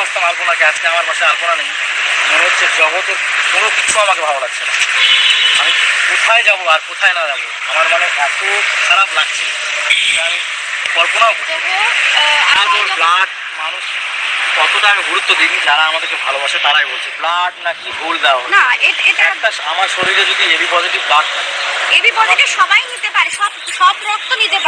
ভালোবাসতাম আলপনাকে, আজকে আমার পাশে আলপনা নেই, মনে হচ্ছে জগতের কোনো কিছু আমাকে ভালো লাগছে না। আমি কোথায় যাব আর কোথায় না যাবো, আমার মানে এত খারাপ লাগছে আমি কল্পনাও করছি। ব্লাড মানুষ কতটা আমি গুরুত্ব দিই, যারা আমাদেরকে ভালোবাসে তারাই বলছে ব্লাড নাকি ভুল দেওয়া না। এটা একটা আমার শরীরে যদি এবি পজিটিভ ব্লাড থাকে, এবি পজিটিভ সবাই নিতে পারে, সব রক্ত নিতে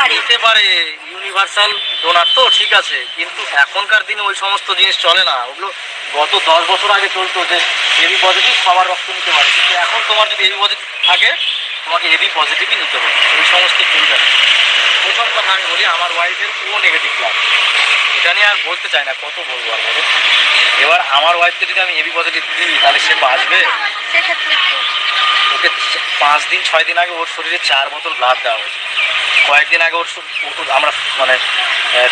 পারে, ইউনিভার্সাল ডোনার তো ঠিক আছে, কিন্তু এখনকার দিনে ওই সমস্ত জিনিস চলে না। ওগুলো গত 10 বছর আগে চলতো যে এবি পজিটিভ সবার রক্ত নিতে পারে, কিন্তু এখন তোমার যদি এবি পজিটিভ থাকে তোমাকে এবি পজিটিভই নিতে হবে, ওই সমস্ত চলবে না। প্রথম কথা আমি বলি, আমার ওয়াইফের ও নেগেটিভ ব্লাড, এটা নিয়ে আর বলতে চাই না, কত বলবো আর বলো। এবার আমার ওয়াইফকে যদি আমি এবি পজিটিভ দিই তাহলে সে বাঁচবে? ওকে 5 দিন 6 দিন আগে ওর শরীরে 4 বোতল ব্লাড দেওয়া হয়েছে। কয়েকদিন আগে আমরা মানে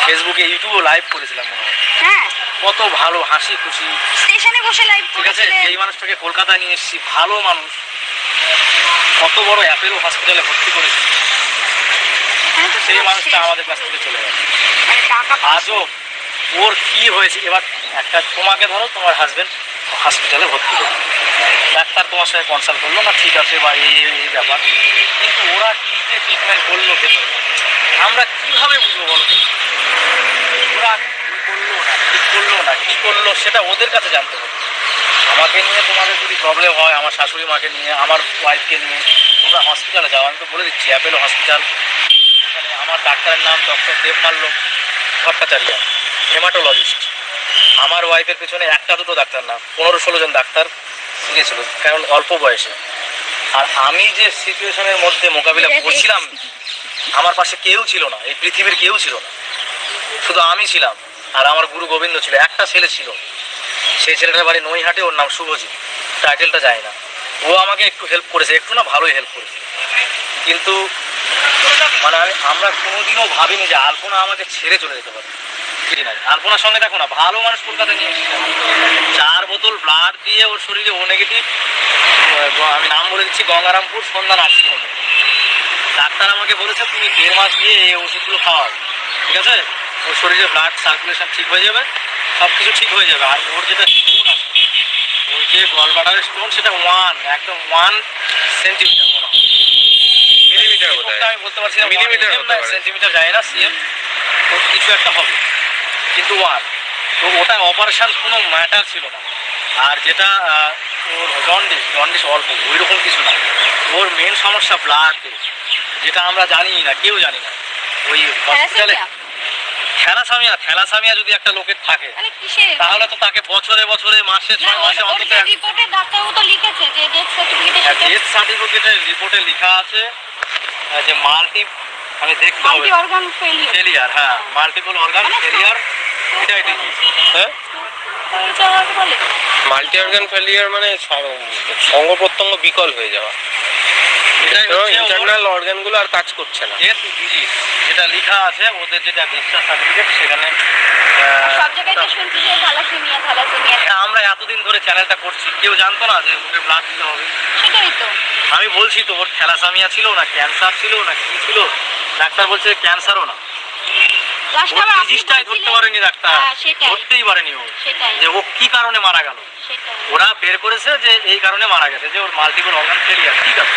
ফেসবুকে ইউটিউবে লাইভ করেছিলাম মনে হয়। হ্যাঁ, কত ভালো হাসি খুশি স্টেশনে বসে লাইভ ঠিক আছে। এই মানুষটাকে কলকাতায় নিয়ে এসেছি, ভালো মানুষ, কত বড় অ্যাপেলো হসপিটালে ভর্তি করেছি, সেই মানুষটা আমাদের কাছ থেকে চলে গেছে। আজও ওর কি হয়েছে? এবার একটা তোমাকে ধরো, তোমার হাজবেন্ড হসপিটালে ভর্তি করলো, ডাক্তার তোমার সাথে কনসাল্ট করলো না, ঠিক আছে বা এই ব্যাপার, কিন্তু ওরা কী যে ট্রিটমেন্ট করলো ভেতরে, আমরা কীভাবে বুঝবো বলো? ওরা কী করলো না ঠিক করলো না কী করলো সেটা ওদের কাছে জানতে হবে। আমাকে নিয়ে তোমাদের যদি প্রবলেম হয়, আমার শাশুড়ি মাকে নিয়ে, আমার ওয়াইফকে নিয়ে, তোমরা হসপিটালে যাও। আমি তো বলে দিচ্ছি অ্যাপেলো হসপিটাল, ওখানে আমার ডাক্তারের নাম ডক্টর দেবমাল্য ভট্টাচার্য, হেমাটোলজিস্ট। আমার ওয়াইফের পেছনে একটা দুটো ডাক্তার না, 15-16 জন ডাক্তার গিয়েছিল, কারণ অল্প বয়সে। আর আমি যে সিচুয়েশনের মধ্যে মোকাবিলা করছিলাম, আমার পাশে কেউ ছিল না, এই পৃথিবীর কেউ ছিল না, শুধু আমি ছিলাম আর আমার গুরু গোবিন্দ ছিল। একটা ছেলে ছিল, সেই ছেলেটার বাড়ি নৈহাটে, ওর নাম শুভজিৎ, টাইটেলটা যায় না। ও আমাকে একটু হেল্প করেছে, একটু না ভালোই হেল্প করেছে, কিন্তু মানে আমরা কোনোদিনও ভাবিনি যে আলপনা আমাকে ছেড়ে চলে যেতে পারে। আলপনার সঙ্গে দেখো না, ভালো মানুষ কলকাতায় নিয়ে এসেছে, 4 বোতল ব্লাড দিয়ে ওর শরীরে ও নেগেটিভ। আমি নাম বলে দিচ্ছি, গঙ্গারামপুর সন্ধ্যা নার্সিং হোমে। ডাক্তার আমাকে বলেছে তুমি 1.5 মাস দিয়ে এই ওষুধগুলো খাওয়াও, ঠিক আছে, ওর শরীরে ব্লাড সার্কুলেশন ঠিক হয়ে যাবে, সব কিছু ঠিক হয়ে যাবে। আর ওর যেটা স্টোন আছে, ওর যে গলব্লাডারের স্টোন, সেটা 1 সেন্টিমিটার মনে হয়, মিলিমিটার আমি বলতে পারছি না, মিলিমিটার সেন্টিমিটার যায় না, সিএম ওর কিছু একটা হবে, কিন্তু 1। তো ওটা অপারেশন কোনো ম্যাটার ছিল না। আর যেটা ওর জন্ডিস অল্প, ওই রকম কিছু না, ওর মেন সমস্যা ব্লাড, যেটা আমরা জানি না, কেউ জানি না। ওই হসপিটালে থ্যালাসামিয়া যদি একটা লোকের থাকে তাহলে তো তাকে বছরে বছরে মাসে 6 মাসে অন্তত ডেথ সার্টিফিকেটের রিপোর্টে লেখা আছে যে আমি দেখতে হবে ফেলিয়ার, হ্যাঁ মাল্টিপল অর্গান ফেলিয়ার, এটাই দেখি। হ্যাঁ, মাল্টি অর্গান ফেলিয়ার মানে অঙ্গ প্রত্যঙ্গ বিকল হয়ে যাওয়া, ইন্টারনাল অর্গানগুলো আর কাজ করছে না। যেটা লেখা আছে ওদের যেটা ডিসচার্জ সার্টিফিকেট, সেখানে আমরা এতদিন ধরে চ্যানেলটা করছি, কেউ জানতো না যে ওকে ব্লাড দিতে হবে। আমি বলছি তো ওর থ্যালাসামিয়া ছিল না ক্যান্সার ছিল না কি ছিল, ডাক্তার বলছে ক্যান্সারও না, ধরতে পারেনি ডাক্তার, ধরতেই পারেনি ও যে ও কি কারণে মারা গেল। ওরা বের করেছে যে এই কারণে মারা গেছে, যে ওর মাল্টিপল অর্গান ফেলিয়ার, ঠিক আছে।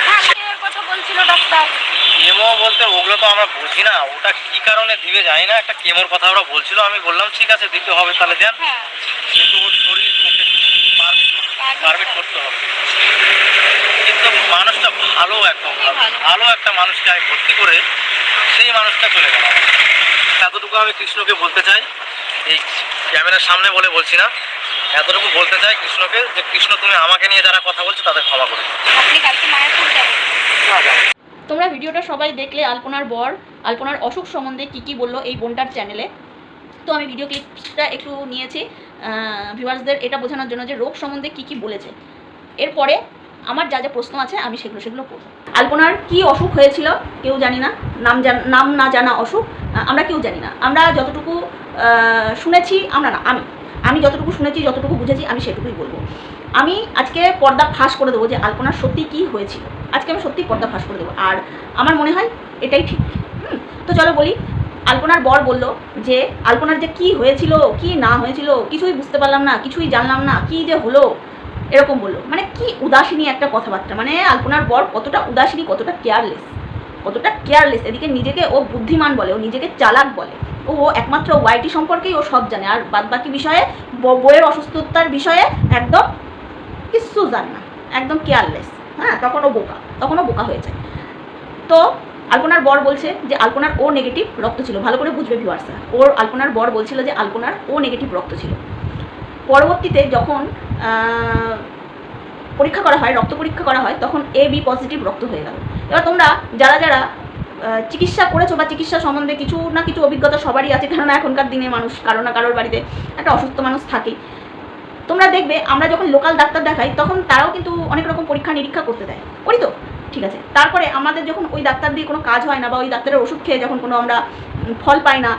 কেমো বলতে ওগুলো তো আমরা বুঝি না, ওটা কি কারণে দিবে জানি না, একটা কেমোর কথা ওরা বলছিল, আমি বললাম ঠিক আছে দিতে হবে তাহলে দেন, কিন্তু ওর শরীর পারমিট করতে হবে। কিন্তু মানুষটা ভালো, একদম ভালো একটা মানুষকে আমি ভর্তি করে সেই মানুষটা চলে গেল। এতটুকু আমি কৃষ্ণকে বলতে চাই, এই ক্যামেরার সামনে বলে বলছি না, এতটুকু বলতে চাই কৃষ্ণকে যে কৃষ্ণ তুমি আমাকে নিয়ে যারা কথা বলছো তাদের ক্ষমা করে। তোমরা ভিডিওটা সবাই দেখলে, আলপনার বর আলপনার অসুখ সম্বন্ধে কী বললো এই বোনটার চ্যানেলে। তো আমি ভিডিও ক্লিপসটা একটু নিয়েছি ভিউয়ার্সদের এটা বোঝানোর জন্য যে রোগ সম্বন্ধে কী বলেছে। এরপরে আমার যা যা প্রশ্ন আছে আমি সেগুলো করব। আলপনার কি অসুখ হয়েছিল কেউ জানি না, নাম না জানা অসুখ আমরা কেউ জানি না। আমরা যতটুকু শুনেছি, আমি যতটুকু শুনেছি, যতটুকু বুঝেছি, আমি সেটুকুই বলবো। আমি আজকে পর্দা ফাঁস করে দেবো যে আলপনার সত্যি কী হয়েছিল, আজকে আমি সত্যি পর্দা ফাঁস করে দেবো, আর আমার মনে হয় এটাই ঠিক। তো চলো বলি, আলপনার বর বলল যে আলপনার যে কি হয়েছিল কি না হয়েছিল কিছুই বুঝতে পারলাম না, কিছুই জানলাম না, কি যে হলো, এরকম বললো। মানে কি উদাসীনী একটা কথাবার্তা, মানে আলপনার বর কতটা উদাসীনী, কতটা কেয়ারলেস। এদিকে নিজেকে ও বুদ্ধিমান বলে, ও নিজেকে চালাক বলে, ও একমাত্র ওয়াইটি সম্পর্কেই ও সব জানে, আর বাদবাকি বিষয়ে বইয়ের অসুস্থতার বিষয়ে একদম কিচ্ছু জানে না, একদম কেয়ারলেস। হ্যাঁ, তখনও বোকা হয়ে যায়। তো আলপনার বর বলছে যে আলপনার ও নেগেটিভ রক্ত ছিল, ভালো করে বুঝবে ভিউয়ার্সরা। আলপনার বর বলছিল যে আলপনার ও নেগেটিভ রক্ত ছিল। পরবর্তীতে যখন পরীক্ষা করা হয়, রক্ত পরীক্ষা করা হয়, তখন AB পজিটিভ রক্ত হয়ে গেল। এবার তোমরা যারা চিকিৎসা করেছো বা চিকিৎসা সম্বন্ধে কিছু না কিছু অভিজ্ঞতা সবারই আছে, কেননা এখনকার দিনে মানুষ কারো না কারোর বাড়িতে একটা অসুস্থ মানুষ থাকেই। তোমরা দেখবে আমরা যখন লোকাল ডাক্তার দেখাই তখন তারাও কিন্তু অনেক রকম পরীক্ষা নিরীক্ষা করতে দেয়, করি তো, ঠিক আছে। তারপরে আমাদের যখন ওই ডাক্তার দিয়ে কোনো কাজ হয় না বা ওই ডাক্তারের ওষুধ খেয়ে যখন কোনো আমরা ফল পাই না,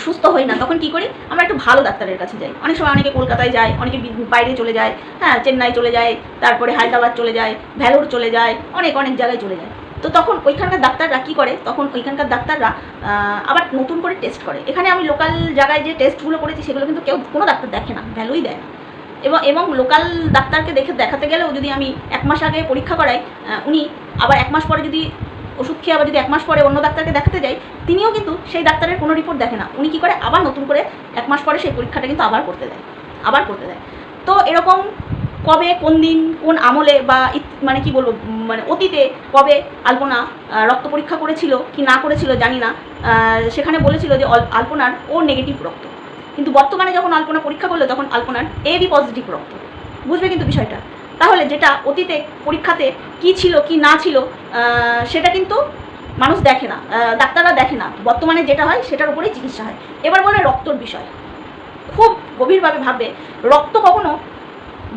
সুস্থ হই না, তখন কি করি, আমরা একটু ভালো ডাক্তারের কাছে যাই। অনেক সময় অনেকে কলকাতায় যায়, অনেকে বাইরে চলে যায়, হ্যাঁ, চেন্নাই চলে যায়, তারপরে হায়দ্রাবাদ চলে যায়, ভ্যালোর চলে যায়, অনেক জায়গায় চলে যায়। তো তখন ওইখানকার ডাক্তাররা কী করে, তখন ওইখানকার ডাক্তাররা আবার নতুন করে টেস্ট করে। এখানে আমি লোকাল জায়গায় যে টেস্টগুলো করেছি সেগুলো কিন্তু কোনো ডাক্তার দেখে না, ভ্যালুই দেয় না। এবং লোকাল ডাক্তারকে দেখাতে গেলেও যদি আমি 1 মাস আগে পরীক্ষা করাই, উনি আবার 1 মাস পরে যদি ওষুধ খেয়ে আবার যদি 1 মাস পরে অন্য ডাক্তারকে দেখাতে যাই, তিনিও কিন্তু সেই ডাক্তারের কোনো রিপোর্ট দেখে না। উনি কী করে, আবার নতুন করে 1 মাস পরে সেই পরীক্ষাটা কিন্তু আবার করতে দেয়। তো এরকম কবে, কোন দিন, কোন আমলে বা মানে কি বলবো, মানে অতীতে কবে আলপনা রক্ত পরীক্ষা করেছিল কি না করেছিল জানি না, সেখানে বলেছিল যে আলপনার ও নেগেটিভ রক্ত, কিন্তু বর্তমানে যখন আলপনা পরীক্ষা করলো তখন আলপনার AB পজিটিভ রক্ত। বুঝবে কিন্তু বিষয়টা। তাহলে যেটা অতীতে পরীক্ষাতে কি ছিল কি না ছিল সেটা কিন্তু মানুষ দেখে না, ডাক্তাররা দেখে না, বর্তমানে যেটা হয় সেটার উপরেই চিকিৎসা হয়। এবার বলে রক্তর বিষয়, খুব গভীরভাবে ভাববে, রক্ত কখনো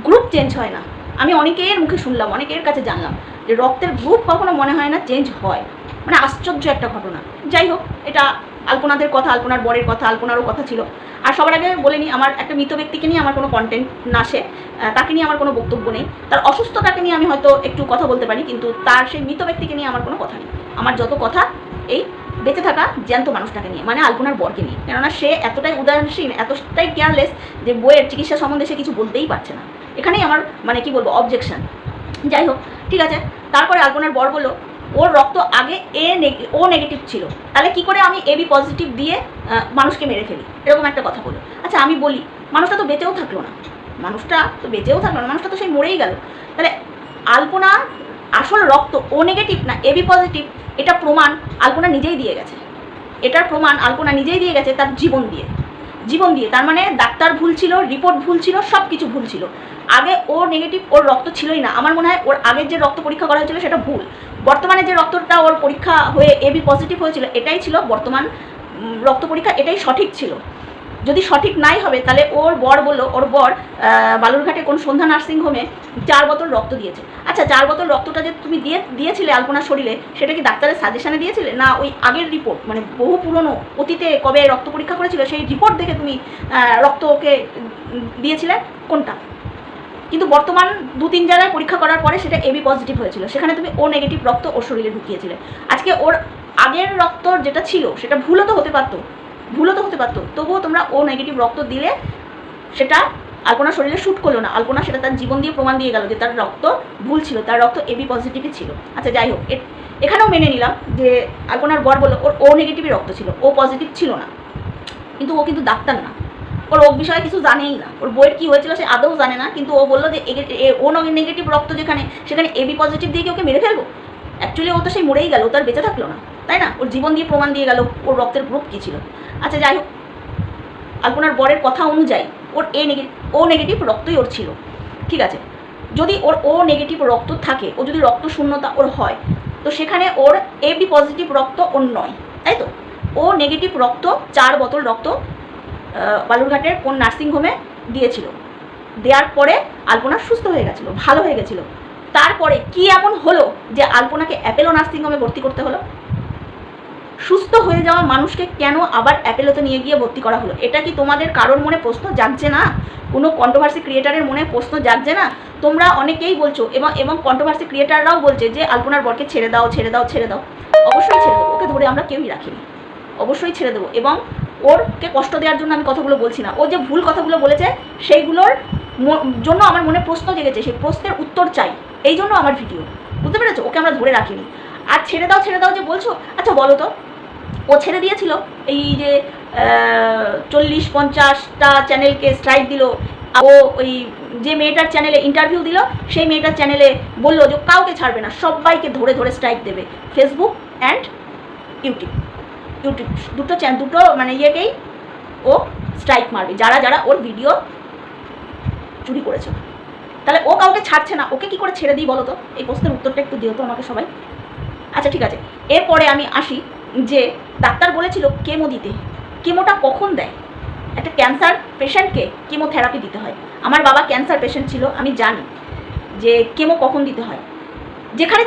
গ্রুপ চেঞ্জ হয় না। আমি অনেকের মুখে শুনলাম, অনেকের কাছে জানলাম যে রক্তের গ্রুপ কখনো মনে হয় না চেঞ্জ হয়, মানে আশ্চর্য একটা ঘটনা। যাই হোক, এটা আলপনাদের কথা, আলপনার বরের কথা, আলপনারও কথা ছিল। আর সবার আগে বলে নিই, আমার একটা মৃত ব্যক্তিকে নিয়ে আমার কোনো কন্টেন্ট না আসে, তাকে নিয়ে আমার কোনো বক্তব্য নেই। তার অসুস্থতাকে নিয়ে আমি হয়তো একটু কথা বলতে পারি, কিন্তু তার সেই মৃত ব্যক্তিকে নিয়ে আমার কোনো কথা নেই। আমার যত কথা এই বেঁচে থাকা জ্যান্ত মানুষটাকে নিয়ে, মানে আলপনার বরকে নিয়ে। কেননা সে এতটাই উদাসীন, এতটাই কেয়ারলেস যে বইয়ের চিকিৎসা সম্বন্ধে সে কিছু বলতেই পারছে না। এখানেই আমার মানে কি বলবো, অবজেকশন। যাই হোক, ঠিক আছে। তারপরে আলপনার বর বললো ওর রক্ত আগে ও নেগেটিভ ছিল, তাহলে কি করে আমি AB পজিটিভ দিয়ে মানুষকে মেরে ফেলি, এরকম একটা কথা বলো। আচ্ছা, আমি বলি, মানুষটা তো বেঁচেও থাকলো না, মানুষটা তো সেই মরেই গেল। তাহলে আলপনার আসল রক্ত ও নেগেটিভ না AB পজিটিভ, এটা প্রমাণ আলপনা নিজেই দিয়ে গেছে। এটার প্রমাণ আলপনা নিজেই দিয়ে গেছে তার জীবন দিয়ে। তার মানে ডাক্তার ভুল ছিল, রিপোর্ট ভুল ছিল, সব কিছু ভুল ছিল। আগে ও নেগেটিভ, ওর রক্ত ছিলই না। আমার মনে হয় ওর আগের যে রক্ত পরীক্ষা করা হয়েছিল সেটা ভুল। বর্তমানে যে রক্তটা ওর পরীক্ষা হয়ে AB পজিটিভ হয়েছিল, এটাই ছিল বর্তমান রক্ত পরীক্ষা, এটাই সঠিক ছিল। যদি সঠিক নাই হবে তাহলে ওর বর বললো, ওর বর বালুরঘাটে কোন সন্ধ্যা নার্সিংহোমে 4 বোতল রক্ত দিয়েছে। আচ্ছা, 4 বোতল রক্তটা যে তুমি দিয়েছিলে আলপনার শরীরে, সেটা কি ডাক্তারের সাজেশনে দিয়েছিলে, না ওই আগের রিপোর্ট, মানে বহু পুরনো অতীতে কবে রক্ত পরীক্ষা করেছিল সেই রিপোর্ট দেখে তুমি রক্ত ওকে দিয়েছিলে, কোনটা? কিন্তু বর্তমান 2-3 জায়গায় পরীক্ষা করার পরে সেটা AB পজিটিভ হয়েছিল, সেখানে তুমি ও নেগেটিভ রক্ত ওর শরীরে ঢুকিয়েছিলে। আজকে ওর আগের রক্ত যেটা ছিল সেটা ভুলও তো হতে পারতো, তবুও তোমরা ও নেগেটিভ রক্ত দিলে সেটা আলপনার শরীরে শ্যুট করলো না। আলপনা সেটা তার জীবন দিয়ে প্রমাণ দিয়ে গেল যে তার রক্ত ভুল ছিল, তার রক্ত AB পজিটিভই ছিল। আচ্ছা, যাই হোক, এখানেও মেনে নিলাম যে আলপনার বর বললো ওর ও নেগেটিভই রক্ত ছিল, ও পজিটিভ ছিল না। কিন্তু ও কিন্তু ডাক্তার না, ওর রোগ বিষয়ে কিছু জানেই না, ওর বইয়ের কী হয়েছিল সে আদৌ জানে না। কিন্তু ও বললো যে ও নেগেটিভ রক্ত সেখানে AB পজিটিভ দিয়ে কি ওকে মেরে ফেলবো? অ্যাকচুয়ালি ও তো সেই মরেই গেল, ও তার বেঁচে থাকলো না, তাই না? ওর জীবন দিয়ে প্রমাণ দিয়ে গেল ওর রক্তের গ্রুপ কী ছিল। আচ্ছা, যাই হোক, আলপনার বরের কথা অনুযায়ী ওর ও নেগেটিভ রক্তই ওর ছিল, ঠিক আছে। যদি ওর ও নেগেটিভ রক্ত থাকে, ও যদি রক্ত শূন্যতা ওর হয়, তো সেখানে ওর AB পজিটিভ রক্ত ওর নয়, তাই তো? ও নেগেটিভ রক্ত 4 বোতল রক্ত বালুরঘাটের কোন নার্সিংহোমে দিয়েছিল। দেওয়ার পরে আলপনা সুস্থ হয়ে গেছিলো, ভালো হয়ে গেছিলো। তারপরে কি এমন হলো যে আলপনাকে অ্যাপেলো নার্সিংহোমে ভর্তি করতে হলো? সুস্থ হয়ে যাওয়া মানুষকে কেন আবার অ্যাপেলোতে নিয়ে গিয়ে ভর্তি করা হলো? এটা কি তোমাদের কারোর মনে প্রশ্ন জাগছে না? কোনো কন্ট্রোভার্সি ক্রিয়েটারের মনে প্রশ্ন জাগছে না? তোমরা অনেকেই বলছো এবং কন্ট্রোভার্সি ক্রিয়েটাররাও বলছে যে আলপনার বরকে ছেড়ে দাও। অবশ্যই ছেড়ে দেবো, ওকে ধরে আমরা কেউই রাখিনি, অবশ্যই ছেড়ে দেবো। এবং ওরকে কষ্ট দেওয়ার জন্য আমি কথাগুলো বলছি না। ও যে ভুল কথাগুলো বলেছে সেইগুলোর জন্য আমার মনে প্রশ্ন জেগেছে, সেই প্রশ্নের উত্তর চাই, এই জন্য আমার ভিডিও, বুঝতে পেরেছো? ওকে আমরা ধরে রাখিনি। আর ছেড়ে দাও যে বলছো, আচ্ছা বলো তো, ও ছেড়ে দিয়েছিল এই যে 40-50টা চ্যানেলকে স্ট্রাইক দিল, ও ওই যে মেয়েটার চ্যানেলে ইন্টারভিউ দিল সেই মেয়েটার চ্যানেলে বললো যে কাউকে ছাড়বে না, সবাইকে ধরে ধরে স্ট্রাইক দেবে, ফেসবুক অ্যান্ড ইউটিউব দুটো মানে ইয়েকেই ও স্ট্রাইক মারবে, যারা যারা ওর ভিডিও চুরি করেছে। তাহলে ও কাউকে ছাড়ছে না, ওকে কি করে ছেড়ে দিই বলো তো? এই প্রশ্নের উত্তরটা একটু দিও তো আমাকে সবাই। আচ্ছা ঠিক আছে, এরপরে আমি আসি যে ডাক্তার বলেছিল কেমো দিতে। কেমোটা কখন দেয়? একটা ক্যান্সার পেশেন্টকে কেমোথেরাপি দিতে হয়। আমার বাবা ক্যান্সার পেশেন্ট ছিল, আমি জানি যে কেমো কখন দিতে হয়। যেখানে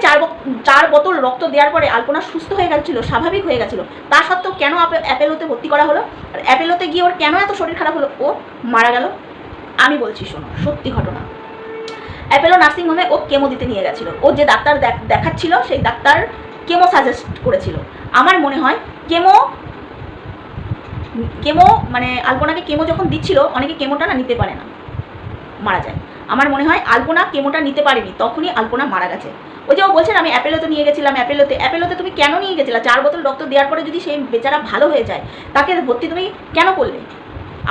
4 বোতল রক্ত দেওয়ার পরে আলপনা সুস্থ হয়ে গেছিলো, স্বাভাবিক হয়ে গেছিলো, তা সত্ত্বেও কেন অ্যাপেলোতে ভর্তি করা হলো? আর অ্যাপেলোতে গিয়ে ওর কেন এত শরীর খারাপ হলো? ও মারা গেল। আমি বলছি শোনো, সত্যি ঘটনা। অ্যাপেলো নার্সিংহোমে ও কেমো দিতে নিয়ে গেছিলো। ও যে ডাক্তার দেখাচ্ছিল সেই ডাক্তার কেমো সাজেস্ট করেছিল। আমার মনে হয় কেমো মানে আলপনাকে কেমো যখন দিচ্ছিল, অনেকে কেমোটা না নিতে পারে না, মারা যায়। আমার মনে হয় আলপনা কেমোটা নিতে পারেনি, তখনই আলপনা মারা গেছে। ওই যে ও বলছেন আমি অ্যাপেলোতে নিয়ে গেছিলাম, অ্যাপেলোতে তুমি কেন নিয়ে গেছিলা? 4 বোতল রক্ত দেওয়ার পরে যদি সেই বেচারা ভালো হয়ে যায়, তাকে ভর্তি তুমি কেন করলে?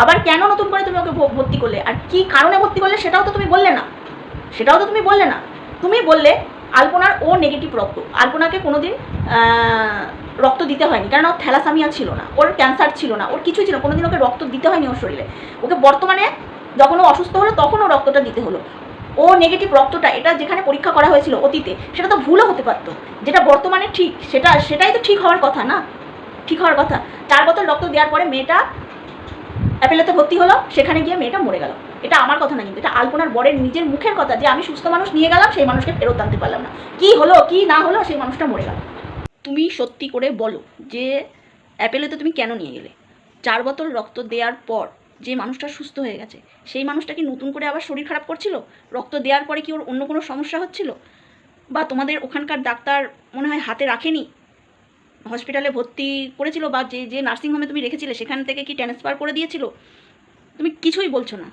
আবার কেন নতুন করে তুমি ওকে ভর্তি করলে? আর কি কারণে ভর্তি করলে সেটাও তো তুমি বললে না। তুমি বললে আলপনার ও নেগেটিভ রক্ত, আলপনাকে কোনোদিন রক্ত দিতে হয়নি, কারণ ওর থ্যালাসেমিয়া ছিল না, ওর ক্যান্সার ছিল না, ওর কিছুই ছিল, কোনোদিন ওকে রক্ত দিতে হয়নি ওর শরীরে। ওকে বর্তমানে যখন ও অসুস্থ হলো তখন ও রক্তটা দিতে হলো। ও নেগেটিভ রক্তটা, এটা যেখানে পরীক্ষা করা হয়েছিল অতীতে, সেটা তো ভুলও হতে পারতো। যেটা বর্তমানে ঠিক, সেটাই তো ঠিক হওয়ার কথা না? 4 বোতল রক্ত দেওয়ার পরে মেয়েটা অ্যাপেলোতে ভর্তি হলো, সেখানে গিয়ে মেয়েটা মরে গেল। এটা আমার কথা না, কিন্তু এটা আলপনার বরের নিজের মুখের কথা যে আমি সুস্থ মানুষ নিয়ে গেলাম, সেই মানুষকে ফেরত আনতে পারলাম না, কি হলো কি না হলো সেই মানুষটা মরে গেল। তুমি সত্যি করে বলো যে অ্যাপেলোতে তুমি কেন নিয়ে গেলে? 4 বোতল রক্ত দেওয়ার পর যে মানুষটা সুস্থ হয়ে গেছে, সেই মানুষটা কি নতুন করে আবার শরীর খারাপ করছিল? রক্ত দেওয়ার পরে কি ওর অন্য কোনো সমস্যা হচ্ছিল? বা তোমাদের ওখানকার ডাক্তার মনে হয় হাতে রাখেনি, হসপিটালে ভর্তি করেছিল, বা যে নার্সিংহোমে তুমি রেখেছিলে সেখান থেকে কি ট্রান্সফার করে দিয়েছিল? তুমি কিছুই বলছো না।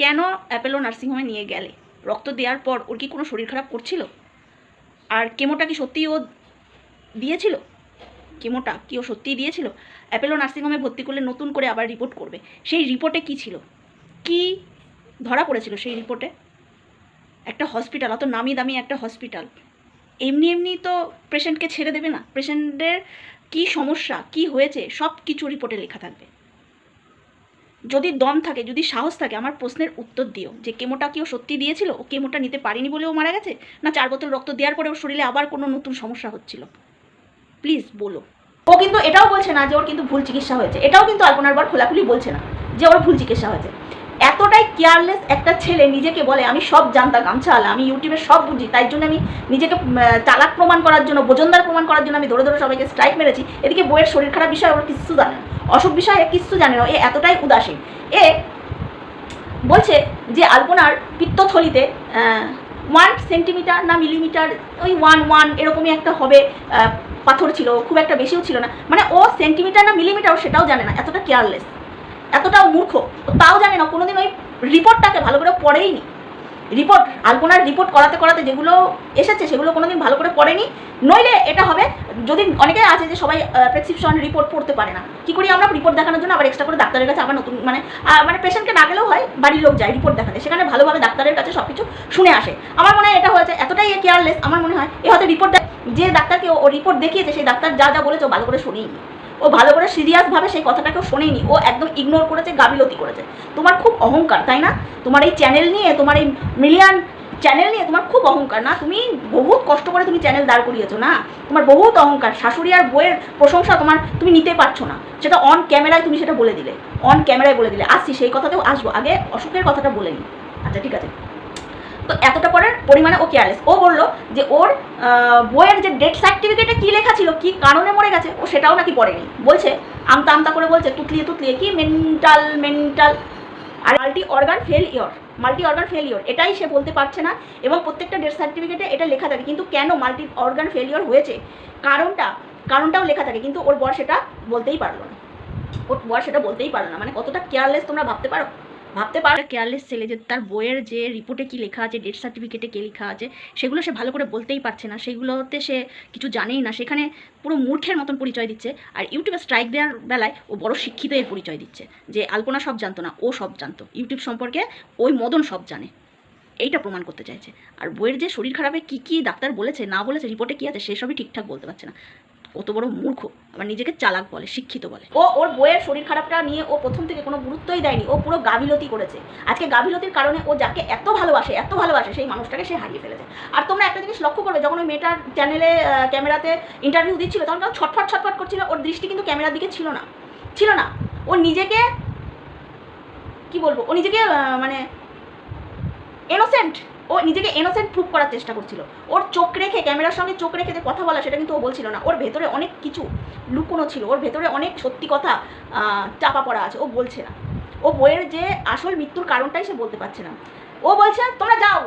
কেন অ্যাপেলো নার্সিংহোমে নিয়ে গেলে? রক্ত দেওয়ার পর ওর কি কোনো শরীর খারাপ করছিল? আর কেমোটা কি সত্যিই ও দিয়েছিল? অ্যাপেলো নার্সিংহোমে ভর্তি করলে নতুন করে আবার রিপোর্ট করবে, সেই রিপোর্টে কি ছিল, কি ধরা পড়েছিল সেই রিপোর্টে? একটা হসপিটাল, অত নামি দামি একটা হসপিটাল, এমনি তো পেশেন্টকে ছেড়ে দেবে না। পেশেন্টের কি সমস্যা, কি হয়েছে, সব কিছু রিপোর্টে লেখা থাকবে। যদি দম থাকে, যদি সাহস থাকে, আমার প্রশ্নের উত্তর দিও যে কেমোটা কি ও সত্যি দিয়েছিল? ও কেমোটা নিতে পারেনি বলে ও মারা গেছে, না 4 বোতল রক্ত দেওয়ার পরে ওর শরীরে আবার কোনো নতুন সমস্যা হচ্ছিল? প্লিজ বলো। ও কিন্তু এটাও বলছে না যে ওর কিন্তু ভুল চিকিৎসা হয়েছে, এটাও কিন্তু আলপনার বর খোলাখুলি বলছে না যে ওর ভুল চিকিৎসা হয়েছে। এতটাই কেয়ারলেস একটা ছেলে নিজেকে বলে আমি সব জানতাম, গামছাওয়ালা, আমি ইউটিউবে সব বুঝি, তাই জন্য আমি নিজেকে চালাক প্রমাণ করার জন্য, বোজনদার প্রমাণ করার জন্য আমি ধরে ধরে সবাইকে স্ট্রাইক মেরেছি। এদিকে বইয়ের শরীর খারাপ বিষয়ে ওর কিচ্ছু জানে না, অসুখ বিষয়ে কিচ্ছু জানে না। এ এতটাই উদাসীন। এ বলছে যে আলপনার পিত্তথলিতে 1 সেন্টিমিটার না মিলিমিটার, ওই 1 এরকমই একটা হবে পাথর ছিল, খুব একটা বেশিও ছিল না। মানে ও সেন্টিমিটার না মিলিমিটার সেটাও জানে না, এতটা কেয়ারলেস, এতটাও মূর্খ। তাও জানে না, কোনোদিন ওই রিপোর্টটাকে ভালো করে পড়েইনি। আলপনার রিপোর্ট করাতে যেগুলো এসেছে সেগুলো কোনোদিন ভালো করে পড়েনি। নইলে এটা হবে, যদি অনেকে আছে যে সবাই প্রেসক্রিপশন রিপোর্ট পড়তে পারে না, কি করি আমরা রিপোর্ট দেখানোর জন্য আবার এক্সট্রা করে ডাক্তারের কাছে আবার নতুন মানে পেশেন্টকে না গেলেও হয়, বাড়ির লোক যায় রিপোর্ট দেখাতে, সেখানে ভালোভাবে ডাক্তারের কাছে সব কিছু শুনে আসে। আমার মনে হয় এটা হয়েছে, এতটাই কেয়ারলেস। আমার মনে হয় এ হয়তো রিপোর্ট, যে ডাক্তারকে ও রিপোর্ট দেখিয়েছে সেই ডাক্তার যা বলেছে ও ভালো করে শুনেইনি, ও ভালো করে সিরিয়াসভাবে সেই কথাটাকেও শোনেনি, ও একদম ইগনোর করেছে, গাফিলতি করেছে। তোমার খুব অহংকার, তাই না? তোমার এই চ্যানেল নিয়ে, তোমার এই মিলিয়ন চ্যানেল নিয়ে তোমার খুব অহংকার না? তুমি বহুত কষ্ট করে তুমি চ্যানেল দাঁড় করিয়েছো না? তোমার বহুত অহংকার। শাশুড়ি আর বইয়ের প্রশংসা তুমি নিতে পারছো না, সেটা অন ক্যামেরায় তুমি সেটা বলে দিলে, আসছি সেই কথাতেও আসবো, আগে অসুখের কথাটা বলে নিই। আচ্ছা ঠিক আছে, তো এতটা পরিমাণে ও কেয়ারলেস। ও বললো যে ওর বইয়ের যে ডেথ সার্টিফিকেটে কী লেখা ছিল, কি কারণে মরে গেছে, ও সেটাও নাকি পড়েনি। বলছে আমতা করে বলছে, তুতলিয়ে কি মেন্টাল আর মাল্টি অর্গান ফেলিওর, এটাই সে বলতে পারছে না। এবং প্রত্যেকটা ডেথ সার্টিফিকেটে এটা লেখা থাকে, কিন্তু কেন মাল্টি অর্গান ফেলিওর হয়েছে, কারণটা কারণটাও লেখা থাকে, কিন্তু ওর বর সেটা বলতেই পারলো না। ওর বর সেটা বলতেই পারলো না। মানে কতটা কেয়ারলেস তোমরা ভাবতে পারো? কেয়ারলেস ছেলে যে তার বইয়ের যে রিপোর্টে কি লেখা আছে, ডেথ সার্টিফিকেটে কী লেখা আছে, সেগুলো সে ভালো করে বলতেই পারছে না, সেগুলোতে সে কিছু জানেই না, সেখানে পুরো মূর্খের মতন পরিচয় দিচ্ছে। আর ইউটিউবে স্ট্রাইক দেওয়ার বেলায় ও বড় শিক্ষিত এর পরিচয় দিচ্ছে, যে আলপনা সব জানতো না, ও সব জানতো, ইউটিউব সম্পর্কে ওই মদন সব জানে, এইটা প্রমাণ করতে চাইছে। আর বইয়ের যে শরীর খারাপে কী কী ডাক্তার বলেছে না বলেছে, রিপোর্টে কী আছে, সেসবই ঠিকঠাক বলতে পারছে না। কত বড় মূর্খ, আবার নিজেকে চালাক বলে, শিক্ষিত বলে। ওর বইয়ের শরীর খারাপটা নিয়ে ও প্রথম থেকে কোনো গুরুত্বই দেয়নি, ও পুরো গাফিলতি করেছে। আজকে গাফিলতির কারণে ও যাকে এত ভালোবাসে সেই মানুষটাকে সে হারিয়ে ফেলেছে। আর তোমরা একটা জিনিস লক্ষ্য করবে, যখন ওই মেয়েটার চ্যানেলে ক্যামেরাতে ইন্টারভিউ দিচ্ছিল, তখন ছটফট করছিল, ওর দৃষ্টি কিন্তু ক্যামেরার দিকে ছিল না। ও নিজেকে কি বলবো, ও নিজেকে মানে ইনোসেন্ট প্রুভ করার চেষ্টা করছিল। ওর চোখ রেখে, ক্যামেরার সঙ্গে চোখ রেখে যে কথা বলা, সেটা কিন্তু ও বলছিল না। ওর ভেতরে অনেক কিছু লুকোনো ছিল, ওর ভেতরে অনেক সত্যি কথা চাপা পড়া আছে, ও বলছে না। ও বইয়ের যে আসল মৃত্যুর কারণটাই সে বলতে পারছে না। ও বলছে তোমরা যাও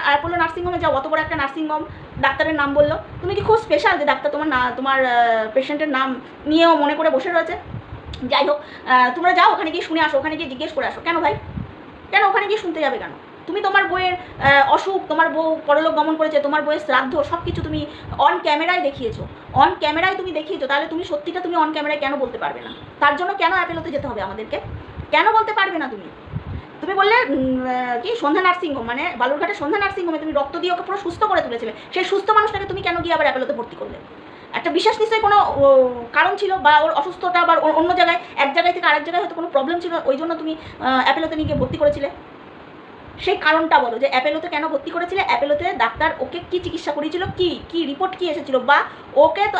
অ্যাপোলো নার্সিংহোমে যাও, অত বড় একটা নার্সিংহোম, ডাক্তারের নাম বললো, তুমি কি খুব স্পেশাল যে ডাক্তার তোমার পেশেন্টের নাম নিয়েও মনে করে বসে রয়েছে? যাই হোক, তোমরা যাও ওখানে গিয়ে শুনে আসো, ওখানে গিয়ে জিজ্ঞেস করে আসো। কেন ভাই, কেন ওখানে গিয়ে শুনতে যাবে কেন? তুমি তোমার বইয়ের অসুখ, তোমার বউ পরলোক গমন করেছে, তোমার বইয়ের শ্রাদ্ধ, সব কিছু তুমি অন ক্যামেরায় দেখিয়েছো, তাহলে তুমি সত্যিটা তুমি অন ক্যামেরায় কেন বলতে পারবে না? তার জন্য কেন অ্যাপেলোতে যেতে হবে আমাদেরকে? কেন বলতে পারবে না তুমি বললে কি সন্ধ্যা নার্সিংহোম, মানে বালুরঘাটের সন্ধ্যা নার্সিংহোমে তুমি রক্ত দিয়ে ওকে পুরো সুস্থ করে তুলেছিলে, সেই সুস্থ মানুষটাকে তুমি কেন গিয়ে আবার অ্যাপেলোতে ভর্তি করলে? একটা বিশেষ নিশ্চয়ই কোনো কারণ ছিল, বা ওর অসুস্থতা বা অন্য জায়গায়, এক জায়গায় থেকে আরেক জায়গায় হয়তো কোনো প্রবলেম ছিল, ওই জন্য তুমি অ্যাপেলোতে নিয়ে গিয়ে ভর্তি করেছিলে। সেই কারণটা বলো, যে অ্যাপেলোতে কেন ভর্তি করেছিলে? অ্যাপেলোতে ডাক্তার ওকে কি চিকিৎসা করিয়েছিল, কি রিপোর্ট কি এসেছিল? বা ওকে তো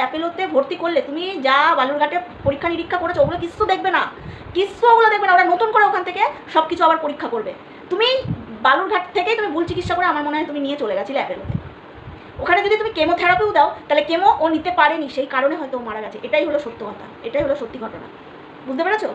অ্যাপেলোতে ভর্তি করলে তুমি যা বালুরঘাটে পরীক্ষা নিরীক্ষা করেছো, ওগুলো কিচ্ছু দেখবে না, ওরা নতুন করে ওখান থেকে সব কিছু আবার পরীক্ষা করবে। তুমি বালুরঘাট থেকেই তুমি ভুল চিকিৎসা করে আমার মনে হয় তুমি নিয়ে চলে গেছিলে অ্যাপেলোতে। ওখানে যদি তুমি কেমোথেরাপিও দাও, তাহলে কেমো ও নিতে পারেনি, সেই কারণে হয়তো ও মারা গেছে। এটাই হলো সত্য কথা, এটাই হলো সত্যি ঘটনা। বুঝতে পেরেছো?